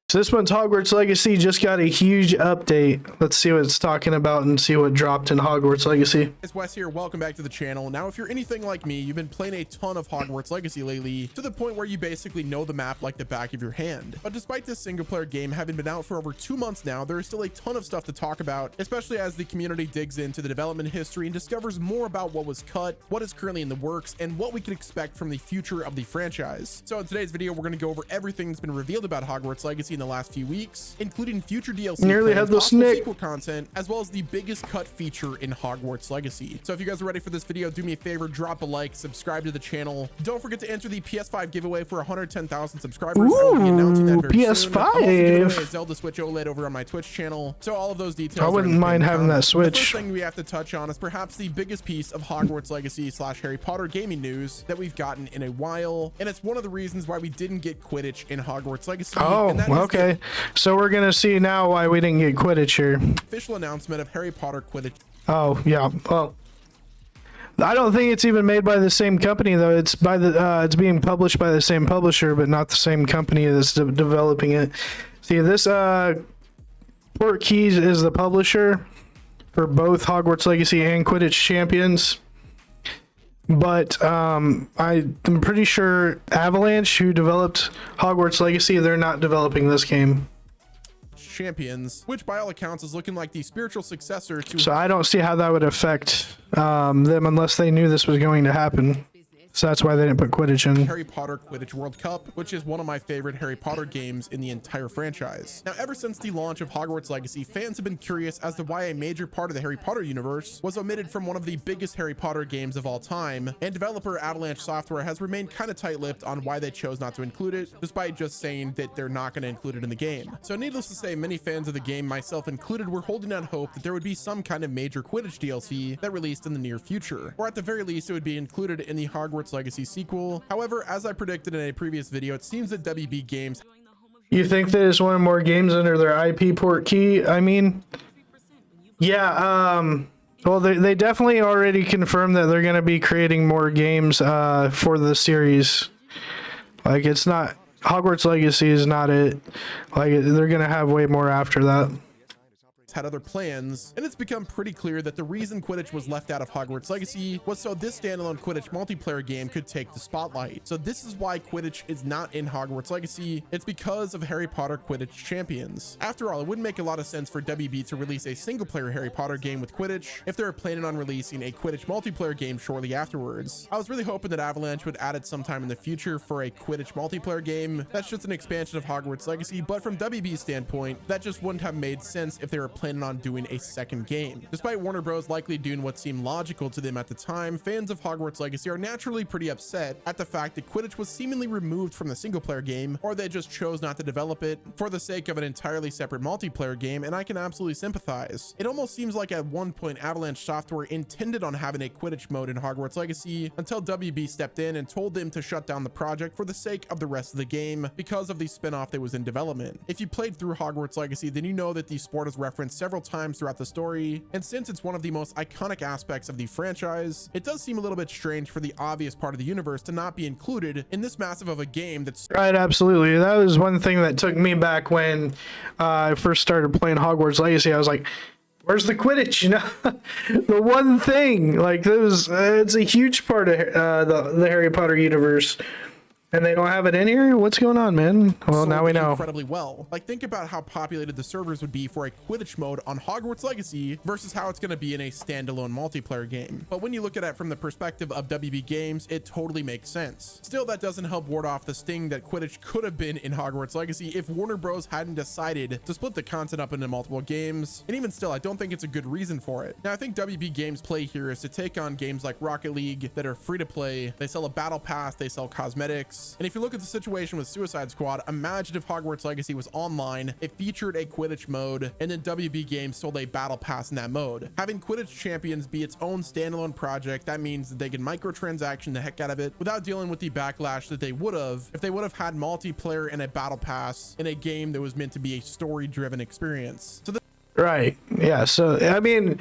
So this one's Hogwarts Legacy, just got a huge update. Let's see what it's talking about and see what dropped in Hogwarts Legacy. It's Wes here, welcome back to the channel. Now, if you're anything like me, you've been playing a ton of Hogwarts Legacy lately, to the point where you basically know the map like the back of your hand. But despite this single player game having been out for over 2 months now, there is still a ton of stuff to talk about, especially as the community digs into the development history and discovers more about what was cut, what is currently in the works, and what we can expect from the future of the franchise. So in today's video, we're going to go over everything that's been revealed about Hogwarts Legacy in the last few weeks, including future DLC, nearly had the snake sequel content, as well as the biggest cut feature in Hogwarts Legacy. So if you guys are ready for this video, do me a favor, drop a like, subscribe to the channel. Don't forget to enter the PS5 giveaway for 110,000 subscribers. Ooh, I will be announcing that very PS5. soon. I'm also giving away a Zelda Switch OLED over on my Twitch channel. So all of those details. I wouldn't mind having that Switch. The first thing we have to touch on is perhaps the biggest piece of Hogwarts Legacy / Harry Potter gaming news that we've gotten in a while, and it's one of the reasons why we didn't get Quidditch in Hogwarts Legacy. Oh, okay. So we're gonna see now why we didn't get Quidditch here. Official announcement of Harry Potter Quidditch. Oh yeah. Well, I don't think it's even made by the same company though. It's by the it's being published by the same publisher, but not the same company that's developing it. See, this Portkeys is the publisher for both Hogwarts Legacy and Quidditch Champions. But I'm pretty sure Avalanche, who developed Hogwarts Legacy, they're not developing this game. Champions, which by all accounts is looking like the spiritual successor to. So I don't see how that would affect them unless they knew this was going to happen. So that's why they didn't put Quidditch in. Harry Potter Quidditch World Cup, which is one of my favorite Harry Potter games in the entire franchise. Now, ever since the launch of Hogwarts Legacy, fans have been curious as to why a major part of the Harry Potter universe was omitted from one of the biggest Harry Potter games of all time, and developer Avalanche Software has remained kind of tight-lipped on why they chose not to include it, despite just saying that they're not going to include it in the game. So needless to say, many fans of the game, myself included, were holding out hope that there would be some kind of major Quidditch DLC that released in the near future, or at the very least, it would be included in the Hogwarts Legacy sequel. However, as I predicted in a previous video, it seems that WB Games. You think they just wanted more games under their IP Portkey? I mean, yeah. Well, they definitely already confirmed that they're going to be creating more games for the series. Like, it's not Hogwarts Legacy is not it. Like, they're going to have way more after that. Had other plans, and it's become pretty clear that the reason Quidditch was left out of Hogwarts Legacy was so this standalone Quidditch multiplayer game could take the spotlight. So this is why Quidditch is not in Hogwarts Legacy. It's because of Harry Potter Quidditch Champions. After all, it wouldn't make a lot of sense for WB to release a single player Harry Potter game with Quidditch if they were planning on releasing a Quidditch multiplayer game shortly afterwards. I was really hoping that Avalanche would add it sometime in the future for a Quidditch multiplayer game. That's just an expansion of Hogwarts Legacy, but from WB's standpoint, that just wouldn't have made sense if they were planning on doing a second game. Despite Warner Bros. Likely doing what seemed logical to them at the time, fans of Hogwarts Legacy are naturally pretty upset at the fact that Quidditch was seemingly removed from the single player game, or they just chose not to develop it for the sake of an entirely separate multiplayer game, and I can absolutely sympathize. It almost seems like at one point Avalanche Software intended on having a Quidditch mode in Hogwarts Legacy until WB stepped in and told them to shut down the project for the sake of the rest of the game because of the spinoff that was in development. If you played through Hogwarts Legacy, then you know that the sport is referenced several times throughout the story, and since it's one of the most iconic aspects of the franchise, it does seem a little bit strange for the obvious part of the universe to not be included in this massive of a game that's right. Absolutely. That was one thing that took me back when I first started playing Hogwarts Legacy. I was like, where's the Quidditch? You know, the one thing, like, it's a huge part of the Harry Potter universe. And they don't have it in here? What's going on, man? Well, now we know. Incredibly well. Like, think about how populated the servers would be for a Quidditch mode on Hogwarts Legacy versus how it's going to be in a standalone multiplayer game. But when you look at it from the perspective of WB Games, it totally makes sense. Still, that doesn't help ward off the sting that Quidditch could have been in Hogwarts Legacy if Warner Bros. Hadn't decided to split the content up into multiple games. And even still, I don't think it's a good reason for it. Now, I think WB Games' play here is to take on games like Rocket League that are free to play. They sell a battle pass, they sell cosmetics. And if you look at the situation with Suicide Squad, imagine if Hogwarts Legacy was online, it featured a Quidditch mode, and then WB Games sold a battle pass in that mode. Having Quidditch Champions be its own standalone project, that means that they can microtransaction the heck out of it without dealing with the backlash that they would have if they would have had multiplayer and a battle pass in a game that was meant to be a story-driven experience. So right. Yeah. So, I mean,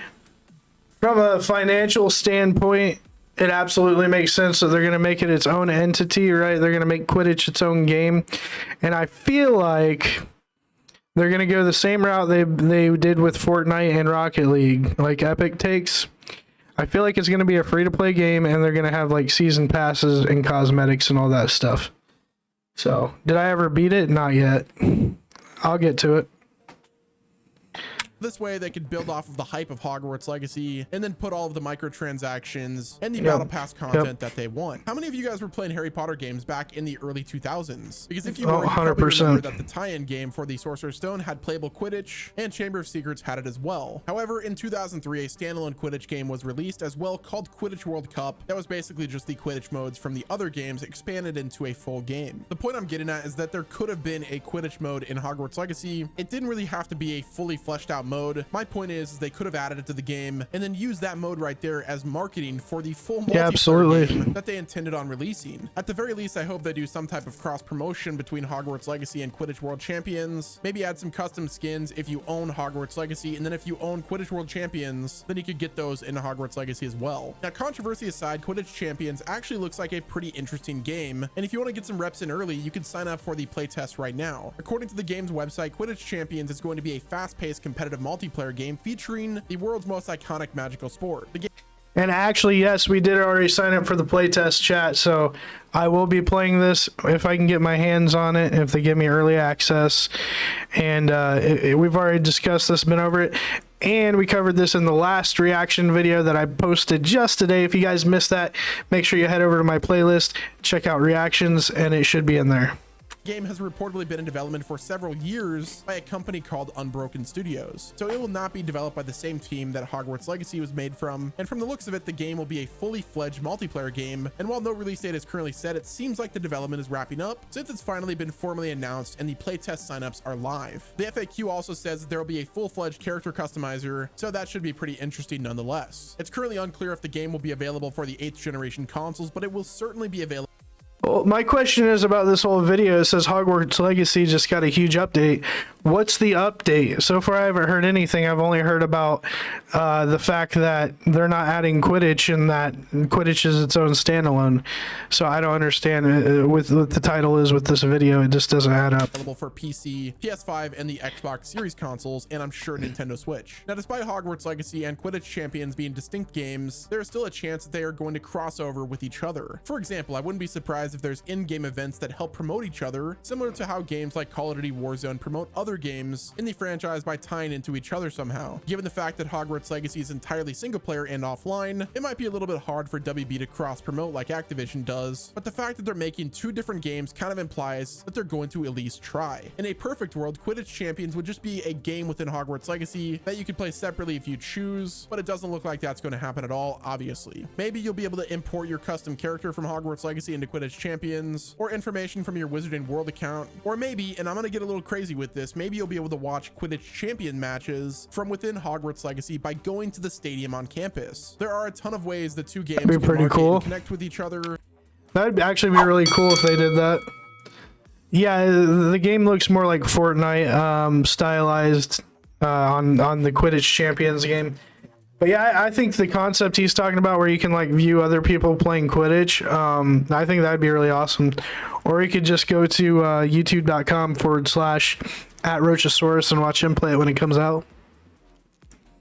from a financial standpoint, it absolutely makes sense that they're going to make it its own entity, right? They're going to make Quidditch its own game. And I feel like they're going to go the same route they did with Fortnite and Rocket League, like Epic takes. I feel like it's going to be a free-to-play game, and they're going to have like season passes and cosmetics and all that stuff. So, did I ever beat it? Not yet. I'll get to it. This way they could build off of the hype of Hogwarts Legacy and then put all of the microtransactions and the battle pass content that they want. How many of you guys were playing Harry Potter games back in the early 2000s? Because if you were, you probably remember that the tie-in game for the Sorcerer's Stone had playable Quidditch, and Chamber of Secrets had it as well. However, in 2003, a standalone Quidditch game was released as well called Quidditch World Cup. That was basically just the Quidditch modes from the other games expanded into a full game. The point I'm getting at is that there could have been a Quidditch mode in Hogwarts Legacy. It didn't really have to be a fully fleshed out mode. My point is they could have added it to the game and then used that mode right there as marketing for the full multiplayer game that they intended on releasing. At the very least, I hope they do some type of cross promotion between Hogwarts Legacy and Quidditch World Champions. Maybe add some custom skins if you own Hogwarts Legacy, and then if you own Quidditch World Champions, then you could get those in Hogwarts Legacy as well. Now, controversy aside, Quidditch Champions actually looks like a pretty interesting game, and if you want to get some reps in early, you can sign up for the playtest right now. According to the game's website, Quidditch Champions is going to be a fast-paced competitive multiplayer game featuring the world's most iconic magical sport. And actually, yes, we did already sign up for the playtest chat, so I will be playing this if I can get my hands on it, if they give me early access. And we've already discussed this, been over it, and we covered this in the last reaction video that I posted just today. If you guys missed that, make sure you head over to my playlist, check out reactions, and it should be in there. Game has reportedly been in development for several years by a company called Unbroken Studios, so it will not be developed by the same team that Hogwarts Legacy was made from, and from the looks of it, the game will be a fully fledged multiplayer game, and while no release date is currently set, it seems like the development is wrapping up since it's finally been formally announced and the playtest signups are live. The FAQ also says that there will be a full-fledged character customizer, so that should be pretty interesting nonetheless. It's currently unclear if the game will be available for the 8th generation consoles, but it will certainly be available. Well, my question is about this whole video. It says Hogwarts Legacy just got a huge update. What's the update? So far, I haven't heard anything. I've only heard about the fact that they're not adding Quidditch and that Quidditch is its own standalone. So I don't understand what the title is with this video. It just doesn't add up. Available for PC, PS5, and the Xbox Series consoles, and I'm sure Nintendo Switch. Now, despite Hogwarts Legacy and Quidditch Champions being distinct games, there is still a chance that they are going to cross over with each other. For example, I wouldn't be surprised if there's in-game events that help promote each other, similar to how games like Call of Duty Warzone promote other games in the franchise by tying into each other somehow. Given the fact that Hogwarts Legacy is entirely single player and offline, it might be a little bit hard for WB to cross promote like Activision does, but the fact that they're making two different games kind of implies that they're going to at least try. In a perfect world, Quidditch Champions would just be a game within Hogwarts Legacy that you could play separately if you choose, but it doesn't look like that's going to happen at all, obviously. Maybe you'll be able to import your custom character from Hogwarts Legacy into Quidditch Champions, or information from your Wizarding World account, or maybe, and I'm going to get a little crazy with this, maybe you'll be able to watch Quidditch Champion matches from within Hogwarts Legacy by going to the stadium on campus. There are a ton of ways the two games can pretty cool. Connect with each other. That'd actually be really cool if they did that. Yeah, the game looks more like Fortnite, stylized on the Quidditch Champions game. But yeah, I think the concept he's talking about where you can like view other people playing Quidditch, I think that'd be really awesome. Or you could just go to youtube.com/@Rochasaurus and watch him play it when it comes out.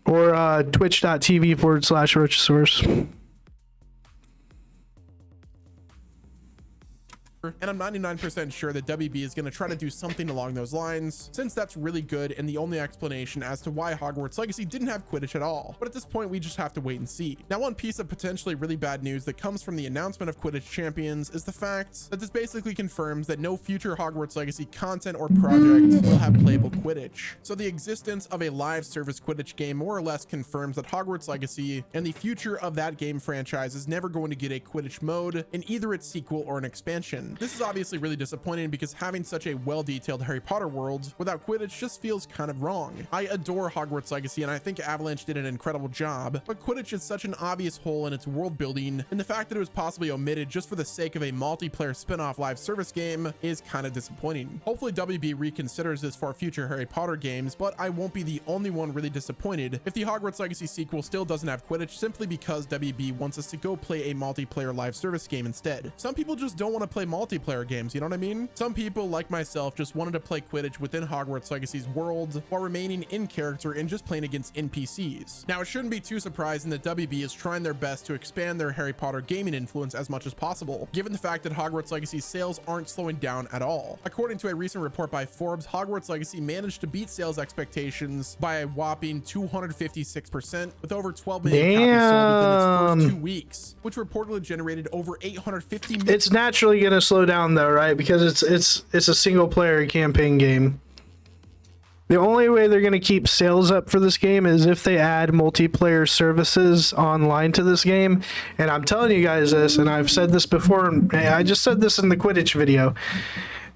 Or twitch.tv/Rochasaurus. And I'm 99% sure that WB is going to try to do something along those lines, since that's really good and the only explanation as to why Hogwarts Legacy didn't have Quidditch at all. But at this point, we just have to wait and see. Now, one piece of potentially really bad news that comes from the announcement of Quidditch Champions is the fact that this basically confirms that no future Hogwarts Legacy content or project will have playable Quidditch. So the existence of a live service Quidditch game more or less confirms that Hogwarts Legacy and the future of that game franchise is never going to get a Quidditch mode in either its sequel or an expansion. again. This is obviously really disappointing because having such a well-detailed Harry Potter world without Quidditch just feels kind of wrong. I adore Hogwarts Legacy and I think Avalanche did an incredible job, but Quidditch is such an obvious hole in its world building, and the fact that it was possibly omitted just for the sake of a multiplayer spin-off live service game is kind of disappointing. Hopefully WB reconsiders this for future Harry Potter games, but I won't be the only one really disappointed if the Hogwarts Legacy sequel still doesn't have Quidditch simply because WB wants us to go play a multiplayer live service game instead. Some people just don't want to play multiplayer games, you know what I mean? Some people, like myself, just wanted to play Quidditch within Hogwarts Legacy's world while remaining in character and just playing against NPCs. Now, it shouldn't be too surprising that WB is trying their best to expand their Harry Potter gaming influence as much as possible, given the fact that Hogwarts Legacy's sales aren't slowing down at all. According to a recent report by Forbes, Hogwarts Legacy managed to beat sales expectations by a whopping 256%, with over 12 million copies sold within its first 2 weeks, which reportedly generated over 850 million. It's naturally going to slow down though, right? Because it's a single player campaign game. The only way they're going to keep sales up for this game is if they add multiplayer services online to this game. And I'm telling you guys this, and I've said this before, and I just said this in the Quidditch video.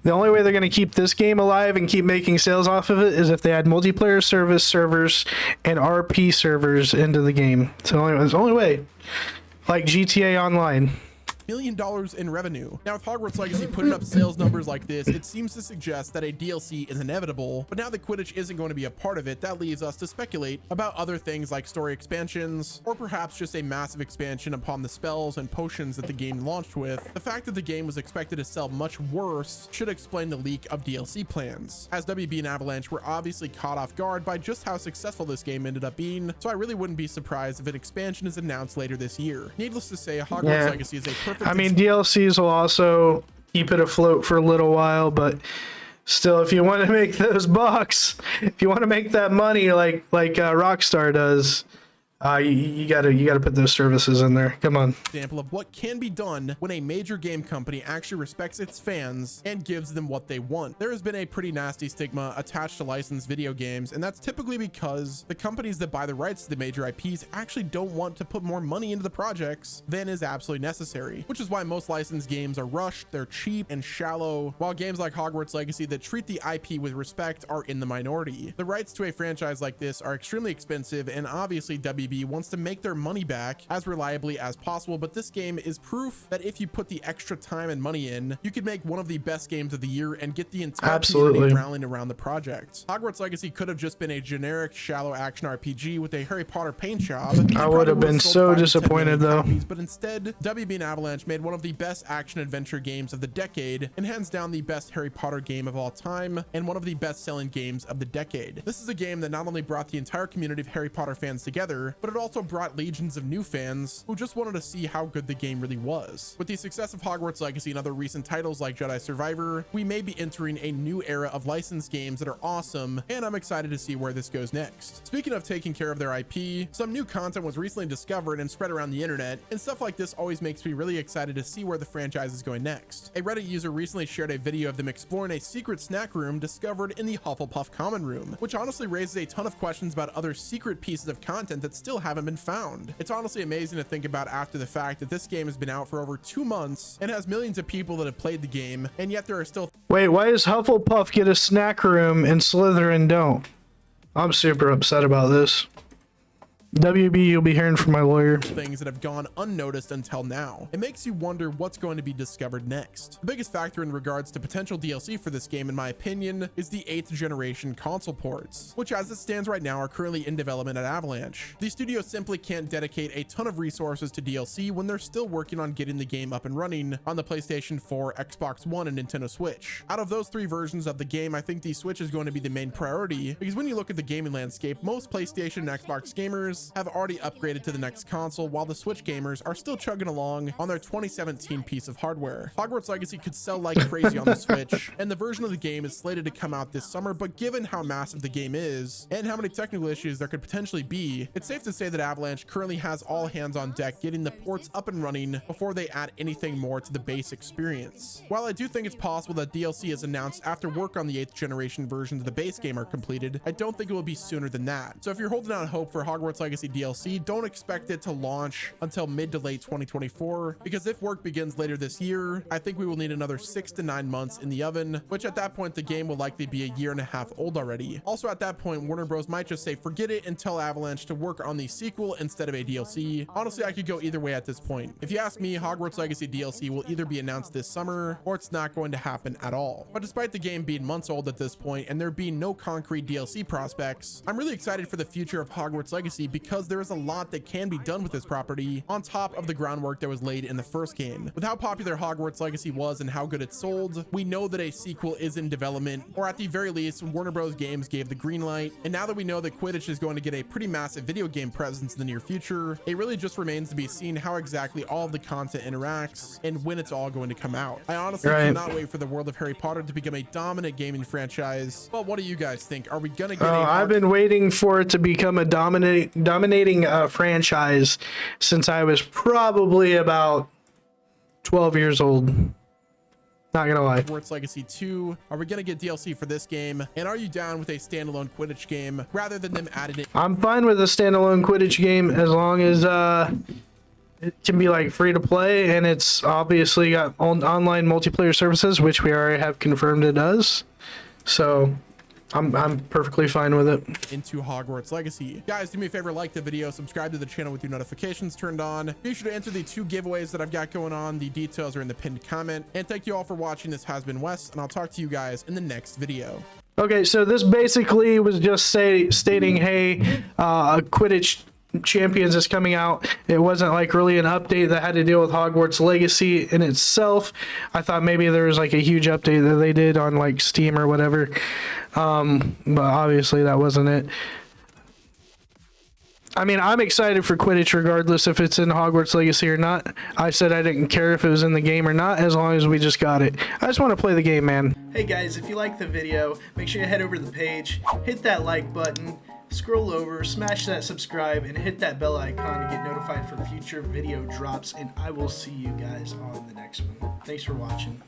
The only way they're going to keep this game alive and keep making sales off of it is if they add multiplayer service servers and RP servers into the game. It's the only way. Like GTA Online. $1 million in revenue. Now, with Hogwarts Legacy putting up sales numbers like this, it seems to suggest that a DLC is inevitable, but now that Quidditch isn't going to be a part of it, that leaves us to speculate about other things like story expansions, or perhaps just a massive expansion upon the spells and potions that the game launched with. The fact that the game was expected to sell much worse should explain the leak of DLC plans, as WB and Avalanche were obviously caught off guard by just how successful this game ended up being, so I really wouldn't be surprised if an expansion is announced later this year. Needless to say, Hogwarts Legacy is a perfect I mean, DLCs will also keep it afloat for a little while, but still, if you want to make those bucks, if you want to make that money like Rockstar does, you gotta put those services in there. Come on. Example of what can be done when a major game company actually respects its fans and gives them what they want. There has been a pretty nasty stigma attached to licensed video games, and that's typically because the companies that buy the rights to the major IPs actually don't want to put more money into the projects than is absolutely necessary, which is why most licensed games are rushed, they're cheap and shallow, while games like Hogwarts Legacy that treat the IP with respect are in the minority. The rights to a franchise like this are extremely expensive, and obviously WB wants to make their money back as reliably as possible, but this game is proof that if you put the extra time and money in, you could make one of the best games of the year and get the entire community rallying around the project. Hogwarts Legacy could have just been a generic, shallow action RPG with a Harry Potter paint job. I would have been so disappointed though. But instead, WB and Avalanche made one of the best action adventure games of the decade, and hands down the best Harry Potter game of all time, and one of the best-selling games of the decade. This is a game that not only brought the entire community of Harry Potter fans together, but it also brought legions of new fans who just wanted to see how good the game really was. With the success of Hogwarts Legacy and other recent titles like Jedi Survivor, we may be entering a new era of licensed games that are awesome, and I'm excited to see where this goes next. Speaking of taking care of their IP, some new content was recently discovered and spread around the internet, and stuff like this always makes me really excited to see where the franchise is going next. A Reddit user recently shared a video of them exploring a secret snack room discovered in the Hufflepuff common room, which honestly raises a ton of questions about other secret pieces of content that still haven't been found. It's honestly amazing to think about after the fact that this game has been out for over 2 months and has millions of people that have played the game, and yet there are still— Wait, why does Hufflepuff get a snack room and Slytherin don't? I'm super upset about this. WB, you'll be hearing from my lawyer. Things that have gone unnoticed until now. It makes you wonder what's going to be discovered next. The biggest factor in regards to potential DLC for this game, in my opinion, is the 8th generation console ports, which as it stands right now are currently in development at Avalanche. The studio simply can't dedicate a ton of resources to DLC when they're still working on getting the game up and running on the PlayStation 4, Xbox One, and Nintendo Switch. Out of those 3 versions of the game, I think the Switch is going to be the main priority, because when you look at the gaming landscape, most PlayStation and Xbox gamers have already upgraded to the next console, while the Switch gamers are still chugging along on their 2017 piece of hardware. Hogwarts Legacy could sell like crazy on the Switch, and the version of the game is slated to come out this summer, but given how massive the game is and how many technical issues there could potentially be, it's safe to say that Avalanche currently has all hands on deck getting the ports up and running before they add anything more to the base experience. While I do think it's possible that DLC is announced after work on the 8th generation versions of the base game are completed, I don't think it will be sooner than that. So if you're holding out hope for Hogwarts Legacy Legacy DLC, don't expect it to launch until mid to late 2024, because if work begins later this year, I think we will need another 6 to 9 months in the oven, which at that point the game will likely be a year and a half old already. Also at that point, Warner Bros might just say forget it and tell Avalanche to work on the sequel instead of a DLC. Honestly, I could go either way at this point. If you ask me, Hogwarts Legacy DLC will either be announced this summer or it's not going to happen at all. But despite the game being months old at this point and there being no concrete DLC prospects, I'm really excited for the future of Hogwarts Legacy because there is a lot that can be done with this property on top of the groundwork that was laid in the first game. With how popular Hogwarts Legacy was and how good it sold, we know that a sequel is in development, or at the very least, Warner Bros. Games gave the green light. And now that we know that Quidditch is going to get a pretty massive video game presence in the near future, it really just remains to be seen how exactly all of the content interacts and when it's all going to come out. I honestly cannot wait for the world of Harry Potter to become a dominant gaming franchise. But what do you guys think? Are we gonna get I've been waiting for it to become a dominating franchise since I was probably about 12 years old. Not gonna lie. Hogwarts Legacy 2. Are we gonna get DLC for this game? And are you down with a standalone Quidditch game rather than them adding it? I'm fine with a standalone Quidditch game as long as it can be like free to play and it's obviously got online multiplayer services, which we already have confirmed it does. So I'm perfectly fine with it. Into Hogwarts Legacy. Guys, do me a favor, like the video, subscribe to the channel with your notifications turned on. Be sure to enter the 2 giveaways that I've got going on. The details are in the pinned comment. And thank you all for watching. This has been Wes, and I'll talk to you guys in the next video. Okay, so this basically was just stating, hey, Quidditch Champions is coming out. It wasn't like really an update that had to deal with Hogwarts Legacy in itself. I thought maybe there was like a huge update that they did on like Steam or whatever, but obviously that wasn't it. I mean, I'm excited for Quidditch regardless if it's in Hogwarts Legacy or not. I said I didn't care if it was in the game or not, as long as we just got it. I just want to play the game, man. Hey guys, if you like the video, make sure you head over to the page, hit that like button, scroll over, smash that subscribe, and hit that bell icon to get notified for future video drops, and I will see you guys on the next one. Thanks for watching.